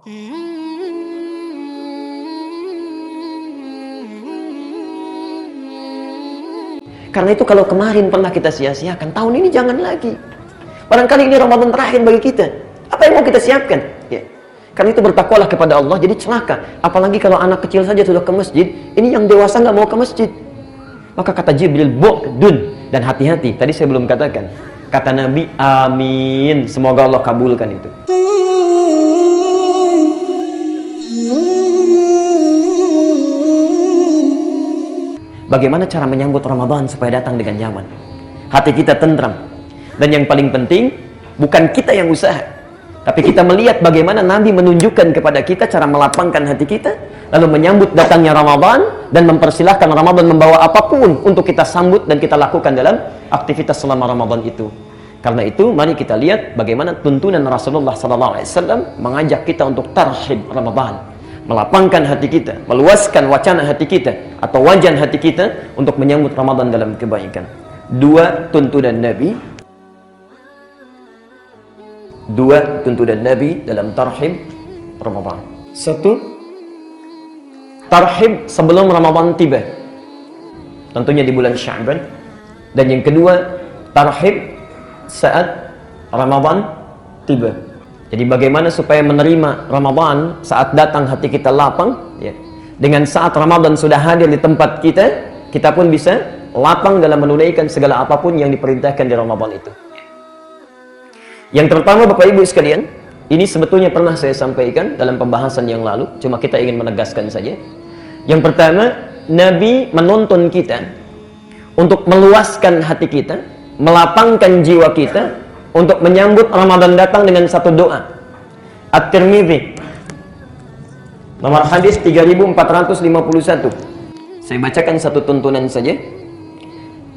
Karena itu kalau kemarin pernah kita sia-siakan, tahun ini jangan lagi. Barangkali ini Ramadan terakhir bagi kita. Apa yang mau kita siapkan? Ya. Karena itu bertakwalah kepada Allah, jadi celaka. Apalagi kalau anak kecil saja sudah ke masjid, ini yang dewasa nggak mau ke masjid. Maka kata Jibril, bu'dun, dan hati-hati. Tadi saya belum katakan. Kata Nabi, amin. Semoga Allah kabulkan itu. Bagaimana cara menyambut Ramadan supaya datang dengan nyaman? Hati kita tentram. Dan yang paling penting, bukan kita yang usaha, tapi kita melihat bagaimana Nabi menunjukkan kepada kita cara melapangkan hati kita, lalu menyambut datangnya Ramadan, dan mempersilahkan Ramadan membawa apapun untuk kita sambut dan kita lakukan dalam aktivitas selama Ramadan itu. Karena itu, mari kita lihat bagaimana tuntunan Rasulullah SAW mengajak kita untuk tarhib Ramadan. Melapangkan hati kita, meluaskan wacana hati kita atau wajan hati kita untuk menyambut Ramadan dalam kebaikan. Dua tuntunan Nabi dalam tarhib Ramadan. Satu, tarhib sebelum Ramadan tiba, tentunya di bulan Sya'ban. Dan yang kedua, tarhib saat Ramadan tiba. Jadi bagaimana supaya menerima Ramadan saat datang hati kita lapang, ya. Dengan saat Ramadan sudah hadir di tempat kita, kita pun bisa lapang dalam menunaikan segala apapun yang diperintahkan di Ramadan itu. Yang pertama, Bapak Ibu sekalian, ini sebetulnya pernah saya sampaikan dalam pembahasan yang lalu, cuma kita ingin menegaskan saja. Yang pertama, Nabi menuntun kita untuk meluaskan hati kita, melapangkan jiwa kita, untuk menyambut Ramadan datang dengan satu doa. At-Tirmidzi nomor hadis 3451. Saya bacakan satu tuntunan saja.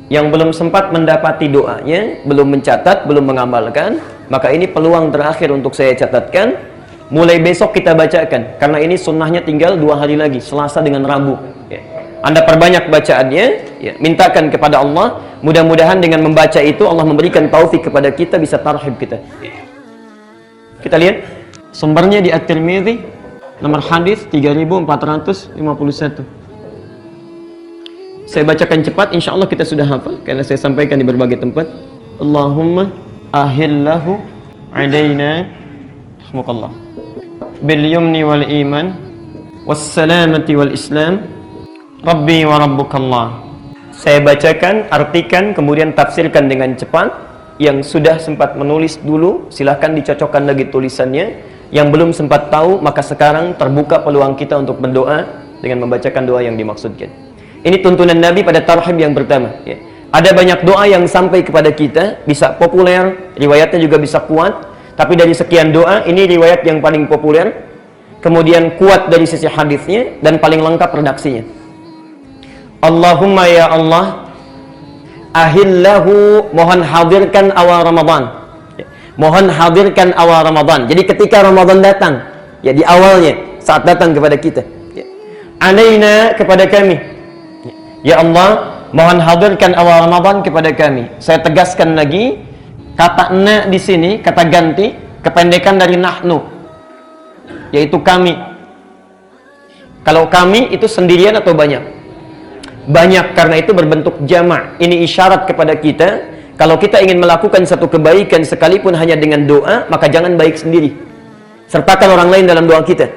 Yang belum sempat mendapati doanya, belum mencatat, belum mengamalkan, maka ini peluang terakhir untuk saya catatkan. Mulai besok kita bacakan, karena ini sunnahnya tinggal 2 hari lagi, Selasa dengan Rabu, ya. Anda perbanyak bacaannya, ya. Mintakan kepada Allah, mudah-mudahan dengan membaca itu Allah memberikan taufik kepada kita, bisa tarhib kita. Kita lihat sumbernya di At-Tirmidzi nomor hadis 3451. Saya bacakan cepat, insya Allah kita sudah hafal karena saya sampaikan di berbagai tempat. Allahumma ahillahu alaina rahmukallah bil yumni wal iman was salamati wal islam Rabbi wa rabbukallah. Saya bacakan, artikan, kemudian tafsirkan dengan cepat. Yang sudah sempat menulis dulu, silahkan dicocokkan lagi tulisannya. Yang belum sempat tahu, maka sekarang terbuka peluang kita untuk berdoa dengan membacakan doa yang dimaksudkan. Ini tuntunan Nabi pada tarhib yang pertama, ya. Ada banyak doa yang sampai kepada kita, bisa populer, riwayatnya juga bisa kuat. Tapi dari sekian doa, ini riwayat yang paling populer, kemudian kuat dari sisi hadisnya, dan paling lengkap redaksinya. Allahumma ya Allah, ahillahu, mohon hadirkan awal Ramadan. Mohon hadirkan awal Ramadan. Jadi ketika Ramadan datang, ya di awalnya, saat datang kepada kita, ya. Alaina, kepada kami. Ya Allah, mohon hadirkan awal Ramadan kepada kami. Saya tegaskan lagi, kata na di sini, kata ganti, kependekan dari nahnu, yaitu kami. Kalau kami itu sendirian atau banyak? Banyak, karena itu berbentuk jama'. Ini isyarat kepada kita, kalau kita ingin melakukan satu kebaikan sekalipun hanya dengan doa, maka jangan baik sendiri. Sertakan orang lain dalam doa kita.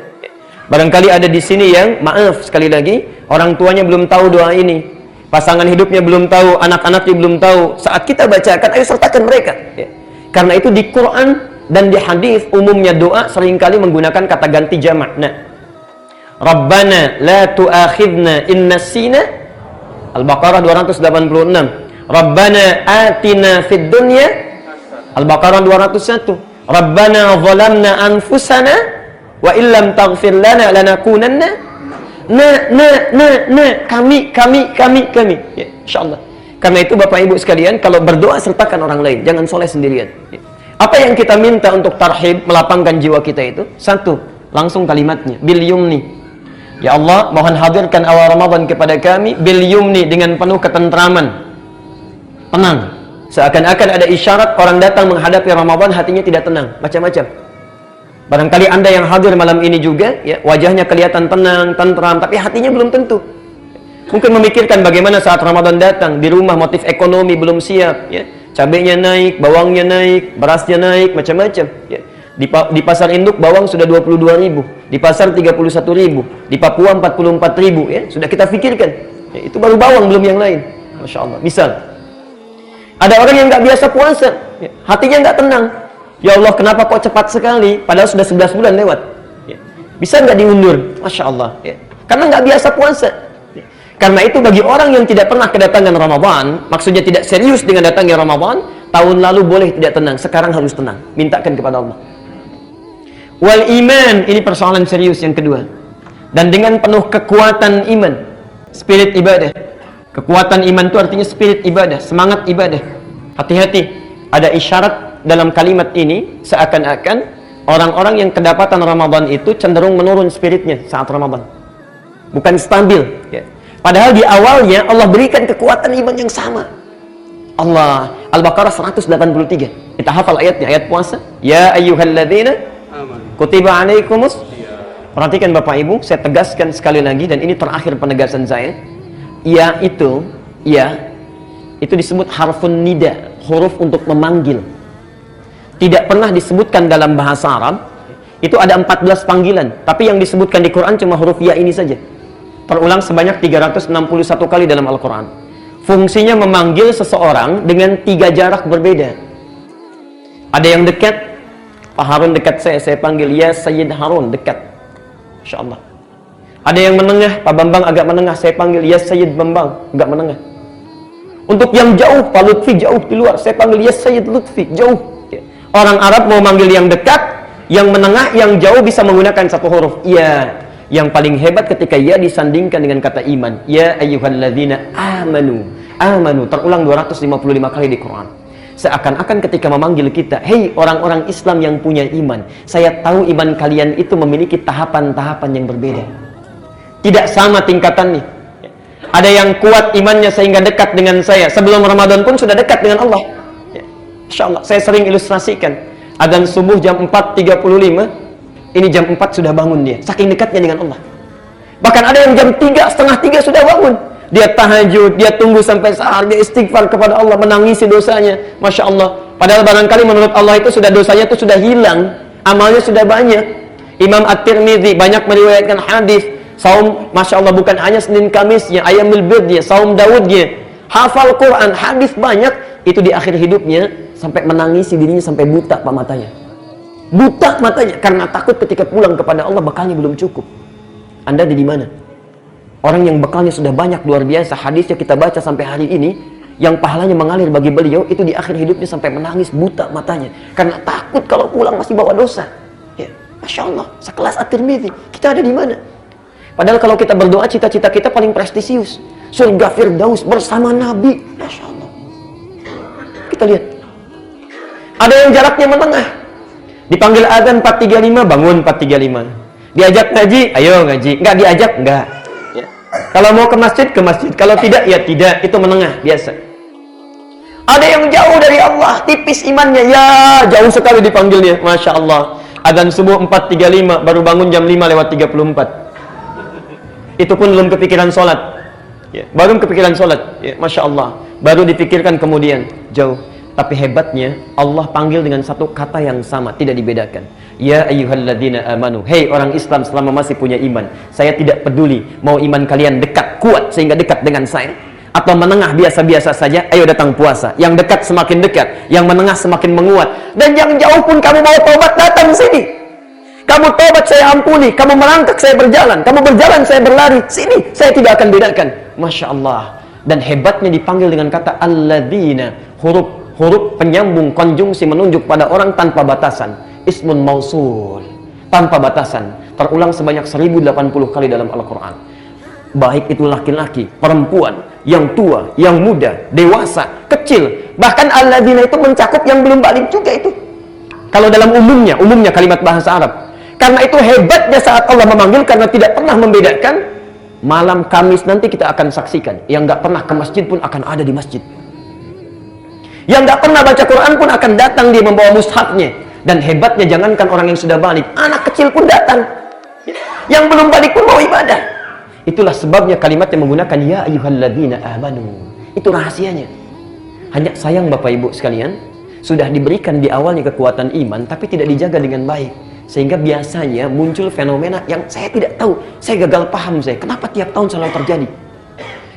Barangkali ada di sini yang, maaf sekali lagi, orang tuanya belum tahu doa ini, pasangan hidupnya belum tahu, anak-anaknya belum tahu. Saat kita bacakan, ayo sertakan mereka. Karena itu di Quran dan di hadis umumnya doa seringkali menggunakan kata ganti jama'. Nah, Rabbana la tu'akhidna in nasina, Al-Baqarah 286. Rabbana atina fid dunya, Al-Baqarah 201. Rabbana zalamna anfusana wa illam taghfir lana lanakunanna. Kami. Ya, insyaallah. Karena itu Bapak Ibu sekalian, kalau berdoa sertakan orang lain, jangan soleh sendirian. Ya. Apa yang kita minta untuk tarhib, melapangkan jiwa kita itu? Satu, langsung kalimatnya, bil yumni. Ya Allah, mohon hadirkan awal Ramadan kepada kami bil yumni, dengan penuh ketentraman, tenang. Seakan-akan ada isyarat orang datang menghadapi Ramadan hatinya tidak tenang, macam-macam. Barangkali Anda yang hadir malam ini juga, ya, wajahnya kelihatan tenang, tentram, tapi hatinya belum tentu. Mungkin memikirkan bagaimana saat Ramadan datang, di rumah motif ekonomi belum siap, ya. Cabenya naik, bawangnya naik, berasnya naik, macam-macam, ya. Di pasar induk bawang sudah 22.000, di pasar 31.000, di Papua 44.000, ya. Sudah kita pikirkan, ya, itu baru bawang, belum yang lain. Masya Allah. Misal, ada orang yang nggak biasa puasa, ya, hatinya nggak tenang. Ya Allah, kenapa kok cepat sekali? Padahal sudah 11 bulan lewat. Ya. Bisa nggak diundur? Masya Allah. Ya. Karena nggak biasa puasa. Ya. Karena itu bagi orang yang tidak pernah kedatangan Ramadan, maksudnya tidak serius dengan datangnya Ramadan, tahun lalu boleh tidak tenang, sekarang harus tenang. Mintakan kepada Allah. Wal iman, ini persoalan serius yang kedua. Dan dengan penuh kekuatan iman, spirit ibadah. Kekuatan iman itu artinya spirit ibadah, semangat ibadah. Hati-hati, ada isyarat dalam kalimat ini seakan-akan orang-orang yang kedapatan Ramadan itu cenderung menurun spiritnya saat Ramadan. Bukan stabil, ya. Padahal di awalnya Allah berikan kekuatan iman yang sama. Allah, Al-Baqarah 183. Kita hafal ayatnya, ayat puasa. Ya ayyuhalladzina kutiba alaikumus. Perhatikan Bapak Ibu, saya tegaskan sekali lagi dan ini terakhir penegasan saya. Ya itu disebut harfun nida, huruf untuk memanggil. Tidak pernah disebutkan dalam bahasa Arab. Itu ada 14 panggilan, tapi yang disebutkan di Quran cuma huruf ya ini saja. Terulang sebanyak 361 kali dalam Al-Quran. Fungsinya memanggil seseorang dengan 3 jarak berbeda. Ada yang dekat, Pak Harun dekat saya panggil ya Sayyid Harun, dekat. Insya Allah. Ada yang menengah, Pak Bambang agak menengah, saya panggil ya Sayyid Bambang, agak menengah. Untuk yang jauh, Pak Lutfi jauh di luar, saya panggil ya Sayyid Lutfi, jauh. Orang Arab mau manggil yang dekat, yang menengah, yang jauh bisa menggunakan satu huruf ya. Yang paling hebat ketika ya disandingkan dengan kata iman. Ya ayyuhalladzina amanu. Amanu terulang 255 kali di Quran. Seakan-akan ketika memanggil kita, hei orang-orang Islam yang punya iman, saya tahu iman kalian itu memiliki tahapan-tahapan yang berbeda. Tidak sama tingkatannya. Ada yang kuat imannya sehingga dekat dengan saya. Sebelum Ramadan pun sudah dekat dengan Allah. Insya Allah, saya sering ilustrasikan. Adzan subuh jam 4.35, ini jam 4 sudah bangun dia. Saking dekatnya dengan Allah. Bahkan ada yang jam 3, setengah 3 sudah bangun. Dia tahajud, dia tunggu sampai sahar, dia istighfar kepada Allah, menangisi dosanya. Masya Allah. Padahal barangkali menurut Allah itu sudah dosanya itu sudah hilang. Amalnya sudah banyak. Imam At-Tirmidzi banyak meriwayatkan hadis. Saum, Masya Allah, bukan hanya Senin Kamisnya, Ayyamul Bidnya, Saum Daudnya. Hafal Quran, hadis banyak. Itu di akhir hidupnya sampai menangisi dirinya sampai buta pak matanya. Buta matanya karena takut ketika pulang kepada Allah bekalnya belum cukup. Anda di mana? Orang yang bekalnya sudah banyak luar biasa, hadisnya kita baca sampai hari ini, yang pahalanya mengalir bagi beliau itu di akhir hidupnya sampai menangis buta matanya karena takut kalau pulang masih bawa dosa. Ya, Masya Allah, sekelas At-Tirmidzi. Kita ada di mana? Padahal kalau kita berdoa cita-cita kita paling prestisius, surga Firdaus bersama Nabi. Masya Allah. Kita lihat. Ada yang jaraknya menengah. Dipanggil azan 4.35, bangun 4.35. Diajak ngaji, ayo ngaji. Enggak diajak, enggak. Ya. Kalau mau ke masjid, ke masjid. Kalau tidak, ya tidak. Itu menengah, biasa. Ada yang jauh dari Allah, tipis imannya. Ya, jauh sekali dipanggilnya. Masya Allah. Azan subuh 4.35, baru bangun jam 5:54. Itu pun belum kepikiran sholat. Ya, baru kepikiran sholat. Ya, Masya Allah. Baru dipikirkan kemudian jauh. Tapi hebatnya Allah panggil dengan satu kata yang sama, tidak dibedakan. Ya ayyuhalladzina amanu. Hei orang Islam selama masih punya iman, saya tidak peduli mau iman kalian dekat, kuat sehingga dekat dengan saya, atau menengah biasa-biasa saja, ayo datang puasa. Yang dekat semakin dekat, yang menengah semakin menguat. Dan yang jauh pun kamu mau tobat, datang sini. Kamu tobat saya ampuni, kamu merangkak saya berjalan, kamu berjalan saya berlari, sini saya tidak akan bedakan. Masya Allah. Dan hebatnya dipanggil dengan kata alladzina, huruf penyambung konjungsi menunjuk pada orang tanpa batasan. Ismun mausul, tanpa batasan. Terulang sebanyak 1080 kali dalam Al-Quran. Baik itu laki-laki, perempuan, yang tua, yang muda, dewasa, kecil. Bahkan alladzina itu mencakup yang belum balik juga itu. Kalau dalam umumnya kalimat bahasa Arab. Karena itu hebatnya saat Allah memanggil, karena tidak pernah membedakan. Malam Kamis nanti kita akan saksikan, yang nggak pernah ke masjid pun akan ada di masjid. Yang nggak pernah baca Quran pun akan datang dia membawa mushafnya. Dan hebatnya jangankan orang yang sudah balik, anak kecil pun datang. Yang belum balik pun mau ibadah. Itulah sebabnya kalimat yang menggunakan ya ayyuhalladzina amanu. Itu rahasianya. Hanya sayang Bapak Ibu sekalian, sudah diberikan di awalnya kekuatan iman, tapi tidak dijaga dengan baik. Sehingga biasanya muncul fenomena yang saya tidak tahu. Saya gagal paham saya. Kenapa tiap tahun selalu terjadi?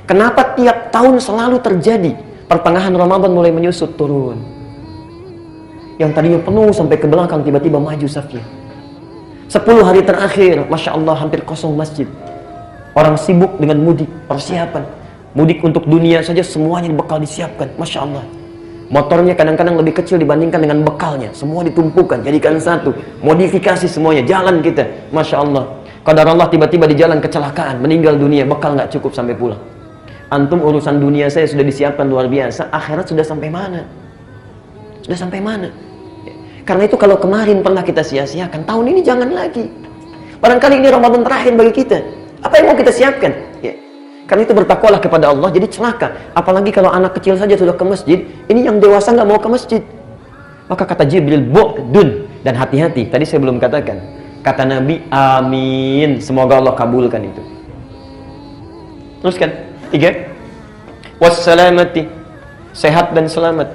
Kenapa tiap tahun selalu terjadi? Pertengahan Ramadan mulai menyusut turun. Yang tadinya penuh sampai ke belakang tiba-tiba maju safnya. 10 hari terakhir, Masya Allah hampir kosong masjid. Orang sibuk dengan mudik, persiapan. Mudik untuk dunia saja semuanya bekal disiapkan. Masya Allah. Motornya kadang-kadang lebih kecil dibandingkan dengan bekalnya. Semua ditumpukan, jadikan satu. Modifikasi semuanya, jalan kita. Masya Allah. Qadar Allah tiba-tiba di jalan kecelakaan, meninggal dunia, bekal nggak cukup sampai pulang. Antum urusan dunia saya sudah disiapkan luar biasa, akhirat sudah sampai mana? Sudah sampai mana? Karena itu kalau kemarin pernah kita sia-siakan, tahun ini jangan lagi. Barangkali ini Ramadan terakhir bagi kita. Apa yang mau kita siapkan? Ya. Karena itu bertakwalah kepada Allah, jadi celaka. Apalagi kalau anak kecil saja sudah ke masjid, ini yang dewasa nggak mau ke masjid. Maka kata Jibril, bu'dun. Dan hati-hati, tadi saya belum katakan. Kata Nabi, amin. Semoga Allah kabulkan itu. Teruskan. 3. Wassalamati. Sehat dan selamat.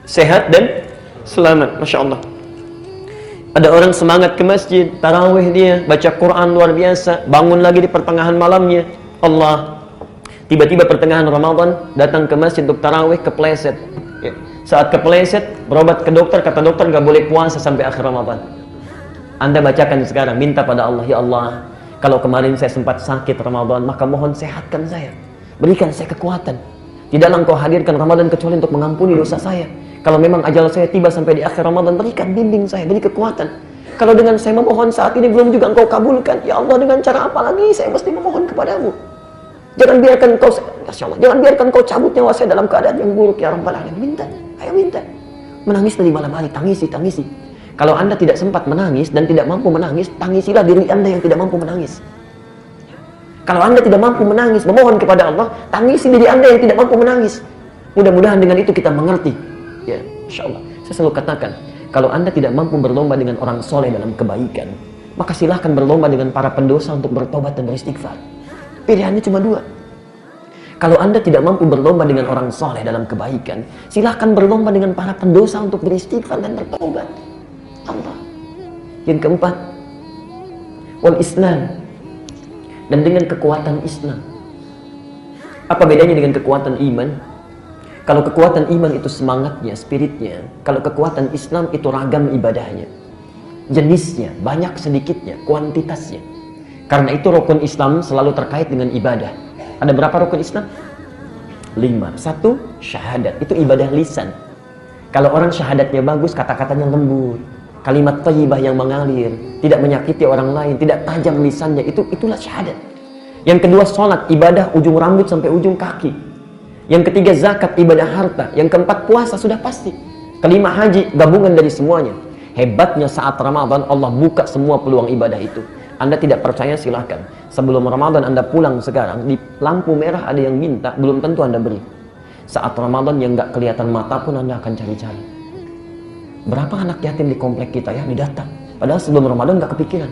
Sehat dan selamat. Masya Allah. Ada orang semangat ke masjid, tarawih dia, baca Quran luar biasa, bangun lagi di pertengahan malamnya. Allah. Tiba-tiba pertengahan Ramadan, datang ke masjid untuk tarawih, kepleset. Ya. Saat kepleset, berobat ke dokter, kata dokter gak boleh puasa sampai akhir Ramadan. Anda bacakan sekarang, minta pada Allah, ya Allah, kalau kemarin saya sempat sakit Ramadan, maka mohon sehatkan saya. Berikan saya kekuatan. Tidaklah Engkau hadirkan Ramadan kecuali untuk mengampuni dosa saya. Kalau memang ajal saya tiba sampai di akhir Ramadan, berikan bimbing saya, beri kekuatan. Kalau dengan saya memohon saat ini belum juga Engkau kabulkan, ya Allah, dengan cara apa lagi saya mesti memohon kepadamu? Jangan biarkan Engkau, Masya Allah, jangan biarkan Engkau cabut nyawa saya dalam keadaan yang buruk, ya Rabbal Alamin. Minta, ayo minta. Menangis dari malam hari, tangisi. Kalau Anda tidak sempat menangis dan tidak mampu menangis, tangisilah diri Anda yang tidak mampu menangis. Kalau Anda tidak mampu menangis, memohon kepada Allah, tangisi diri Anda yang tidak mampu menangis. Mudah-mudahan dengan itu kita mengerti. Ya, Insya Allah. Saya selalu katakan, kalau Anda tidak mampu berlomba dengan orang soleh dalam kebaikan, maka silahkan berlomba dengan para pendosa untuk bertobat dan beristighfar. Pilihannya cuma 2. Kalau Anda tidak mampu berlomba dengan orang soleh dalam kebaikan, silahkan berlomba dengan para pendosa untuk beristighfar dan bertobat. Allah. Yang keempat, wal Islam, dan dengan kekuatan Islam. Apa bedanya dengan kekuatan iman? Kalau kekuatan iman itu semangatnya, spiritnya. Kalau kekuatan Islam itu ragam ibadahnya, jenisnya, banyak sedikitnya, kuantitasnya. Karena itu rukun Islam selalu terkait dengan ibadah. Ada berapa rukun Islam? 5. 1, syahadat, itu ibadah lisan. Kalau orang syahadatnya bagus, kata-katanya lembut, kalimat thayyibah yang mengalir, tidak menyakiti orang lain, tidak tajam lisannya, itulah syahadat. Yang kedua, sholat, ibadah ujung rambut sampai ujung kaki. Yang ketiga, zakat, ibadah harta. Yang keempat, puasa, sudah pasti. Kelima, haji, gabungan dari semuanya. Hebatnya saat Ramadan, Allah buka semua peluang ibadah itu. Anda tidak percaya, silahkan. Sebelum Ramadan Anda pulang sekarang, di lampu merah ada yang minta, belum tentu Anda beri. Saat Ramadan yang nggak kelihatan mata pun Anda akan cari-cari. Berapa anak yatim di komplek kita ya didata? Padahal sebelum Ramadan nggak kepikiran.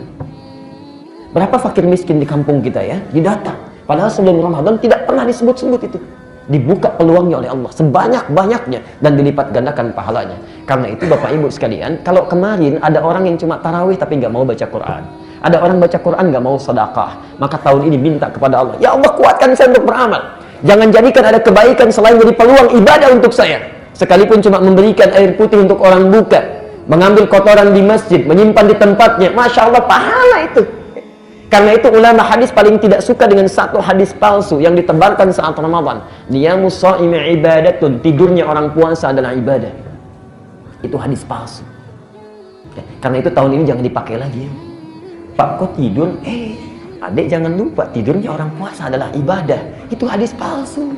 Berapa fakir miskin di kampung kita ya didata? Padahal sebelum Ramadan tidak pernah disebut-sebut itu. Dibuka peluangnya oleh Allah sebanyak-banyaknya dan dilipat gandakan pahalanya. Karena itu Bapak Ibu sekalian, kalau kemarin ada orang yang cuma tarawih tapi nggak mau baca Quran, ada orang baca Quran nggak mau sedekah, maka tahun ini minta kepada Allah, ya Allah kuatkan saya untuk beramal. Jangan jadikan ada kebaikan selain jadi peluang ibadah untuk saya. Sekalipun cuma memberikan air putih untuk orang buka, mengambil kotoran di masjid, menyimpan di tempatnya, Masya Allah, pahala itu. Karena itu ulama hadis paling tidak suka dengan satu hadis palsu yang ditebarkan saat Ramadan. Niyamus shaimi ibadatun, tidurnya orang puasa adalah ibadah. Itu hadis palsu. Karena itu tahun ini jangan dipakai lagi. Pak kok tidur? Adik jangan lupa, tidurnya orang puasa adalah ibadah. Itu hadis palsu.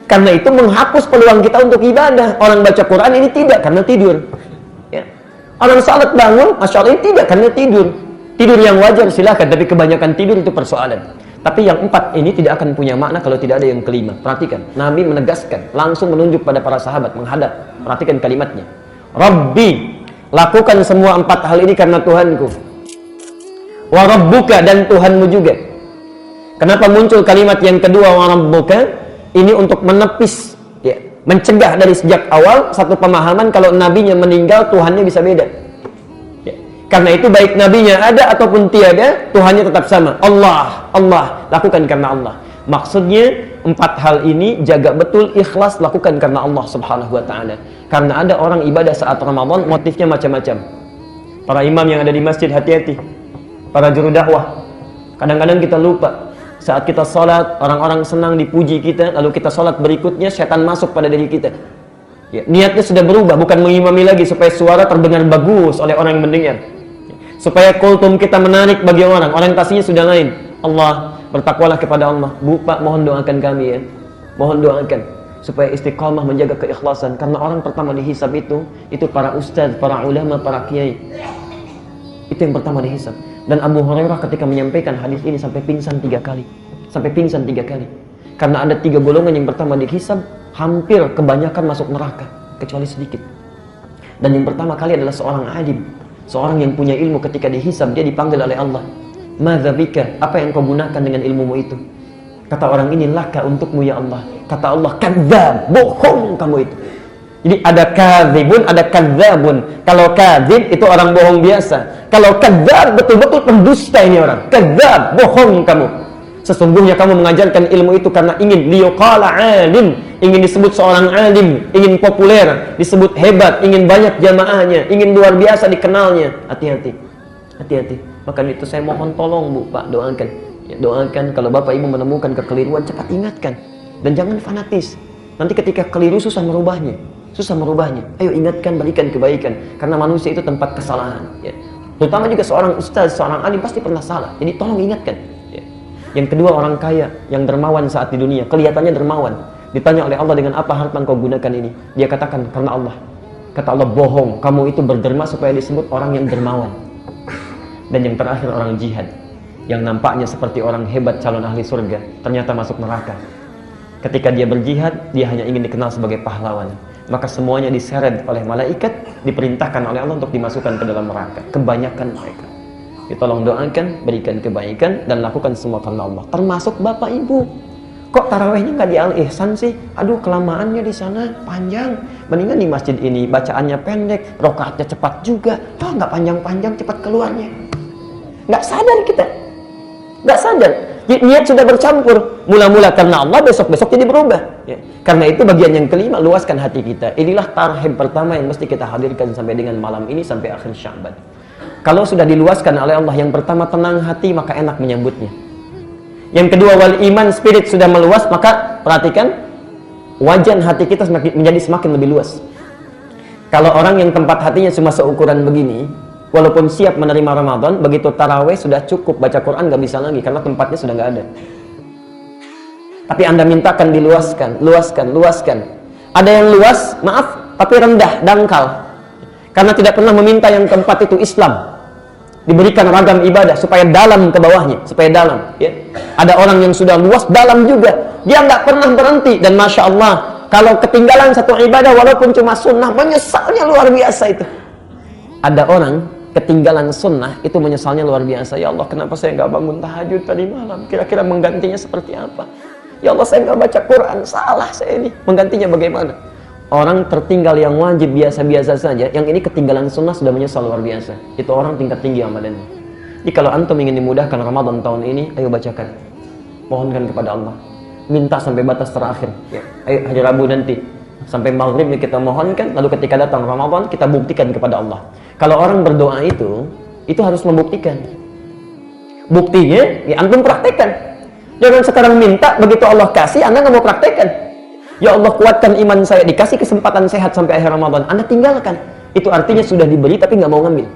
Karena itu menghapus peluang kita untuk ibadah. Orang baca Quran ini tidak karena tidur. Ya. Orang salat bangun, Masya Allah, ini tidak karena tidur. Tidur yang wajar silahkan, tapi kebanyakan tidur itu persoalan. Tapi yang 4 ini tidak akan punya makna kalau tidak ada yang kelima. Perhatikan, Nabi menegaskan, langsung menunjuk pada para sahabat, menghadap. Perhatikan kalimatnya. Rabbi, lakukan semua 4 hal ini karena Tuhanku. Wa rabbuka, dan Tuhanmu juga. Kenapa muncul kalimat yang kedua, wa rabbuka? Ini untuk menepis, ya, mencegah dari sejak awal satu pemahaman kalau nabinya meninggal, Tuhannya bisa beda. Ya. Karena itu baik nabinya ada ataupun tiada, Tuhannya tetap sama. Allah, Allah, lakukan karena Allah. Maksudnya 4 hal ini jaga betul, ikhlas, lakukan karena Allah Subhanahu wa ta'ala. Karena ada orang ibadah saat Ramadan motifnya macam-macam. Para imam yang ada di masjid, hati-hati. Para juru dakwah, kadang-kadang kita lupa. Saat kita sholat, orang-orang senang dipuji kita, lalu kita sholat berikutnya, setan masuk pada diri kita. Ya, niatnya sudah berubah, bukan mengimami lagi supaya suara terdengar bagus oleh orang yang mendengar. Supaya kultum kita menarik bagi orang, orientasinya sudah lain. Allah, bertakwalah kepada Allah. Bu, Pak, mohon doakan kami ya. Mohon doakan supaya istiqamah menjaga keikhlasan. Karena orang pertama dihisab itu para ustaz, para ulama, para kiai. Itu yang pertama dihisab. Dan Abu Hurairah ketika menyampaikan hadis ini sampai pingsan 3 kali. Sampai pingsan 3 kali. Karena ada 3 golongan yang pertama dihisab, hampir kebanyakan masuk neraka, kecuali sedikit. Dan yang pertama kali adalah seorang alim, seorang yang punya ilmu. Ketika dihisab, dia dipanggil oleh Allah. Madza bika, apa yang kau gunakan dengan ilmumu itu? Kata orang ini, laka, untukmu ya Allah. Kata Allah, kadzdzab, bohong kamu itu. Jadi ada kadzibun, ada kadzabun. Kalau kadzib itu orang bohong biasa. Kalau kadzab, betul-betul pendusta ini orang. Kadzab, bohong kamu. Sesungguhnya kamu mengajarkan ilmu itu karena ingin liyuqala alim, ingin disebut seorang alim, ingin populer, disebut hebat, ingin banyak jamaahnya, ingin luar biasa dikenalnya. Hati-hati. Hati-hati. Maka itu saya mohon tolong Bu, Pak, doakan. Ya, doakan kalau Bapak Ibu menemukan kekeliruan, cepat ingatkan. Dan jangan fanatis. Nanti ketika keliru susah merubahnya. Susah merubahnya. Ayo ingatkan, berikan kebaikan. Karena manusia itu tempat kesalahan. Ya. Terutama juga seorang ustaz, seorang alim pasti pernah salah. Jadi tolong ingatkan. Ya. Yang kedua, orang kaya yang dermawan saat di dunia. Kelihatannya dermawan. Ditanya oleh Allah, dengan apa harta engkau gunakan ini? Dia katakan, karena Allah. Kata Allah, bohong. Kamu itu berderma supaya disebut orang yang dermawan. Dan yang terakhir, orang jihad. Yang nampaknya seperti orang hebat, calon ahli surga. Ternyata masuk neraka. Ketika dia berjihad, dia hanya ingin dikenal sebagai pahlawan. Maka semuanya diseret oleh malaikat, diperintahkan oleh Allah untuk dimasukkan ke dalam neraka. Kebanyakan mereka. Tolong doakan, berikan kebaikan, dan lakukan semua karena Allah. Termasuk Bapak Ibu. Kok tarawihnya nggak di Al-Ihsan sih? Aduh, kelamaannya di sana panjang. Mendingan di masjid ini bacaannya pendek, rakaatnya cepat juga. Toh nggak panjang-panjang, cepat keluarnya. Nggak sadar kita. Nggak sadar. Niat sudah bercampur. Mula-mula karena Allah, besok-besok jadi berubah. Ya. Karena itu bagian yang kelima, luaskan hati kita. Inilah tarhib pertama yang mesti kita hadirkan sampai dengan malam ini, sampai akhir Sya'ban. Kalau sudah diluaskan oleh Allah, yang pertama tenang hati, maka enak menyambutnya. Yang kedua, wal iman, spirit sudah meluas, maka perhatikan, wajan hati kita menjadi semakin lebih luas. Kalau orang yang tempat hatinya cuma seukuran begini, walaupun siap menerima Ramadan, begitu tarawih sudah cukup, baca Quran nggak bisa lagi, karena tempatnya sudah nggak ada. Tapi Anda mintakan diluaskan, luaskan. Ada yang luas, maaf, tapi rendah, dangkal. Karena tidak pernah meminta yang tempat itu Islam. Diberikan ragam ibadah, supaya dalam ke bawahnya, supaya dalam. Ya. Ada orang yang sudah luas, dalam juga. Dia nggak pernah berhenti. Dan Masya Allah, kalau ketinggalan satu ibadah, walaupun cuma sunnah, menyesalnya luar biasa itu. Ada orang ketinggalan sunnah, itu menyesalnya luar biasa. Ya Allah, kenapa saya nggak bangun tahajud tadi malam? Kira-kira menggantinya seperti apa? Ya Allah, saya nggak baca Quran, salah saya ini. Menggantinya bagaimana? Orang tertinggal yang wajib biasa-biasa saja, yang ini ketinggalan sunnah sudah menyesal luar biasa. Itu orang tingkat tinggi amalannya. Jadi kalau antum ingin dimudahkan Ramadan tahun ini, ayo bacakan. Mohonkan kepada Allah. Minta sampai batas terakhir. Ya. Ayo hari Rabu nanti. Sampai maghrib kita mohonkan, lalu ketika datang Ramadan, kita buktikan kepada Allah. Kalau orang berdoa itu harus membuktikan. Buktinya, ya antum praktekkan. Jangan sekarang minta, begitu Allah kasih, Anda nggak mau praktekkan. Ya Allah, kuatkan iman saya, dikasih kesempatan sehat sampai akhir Ramadan, Anda tinggalkan. Itu artinya sudah diberi tapi nggak mau ngambil.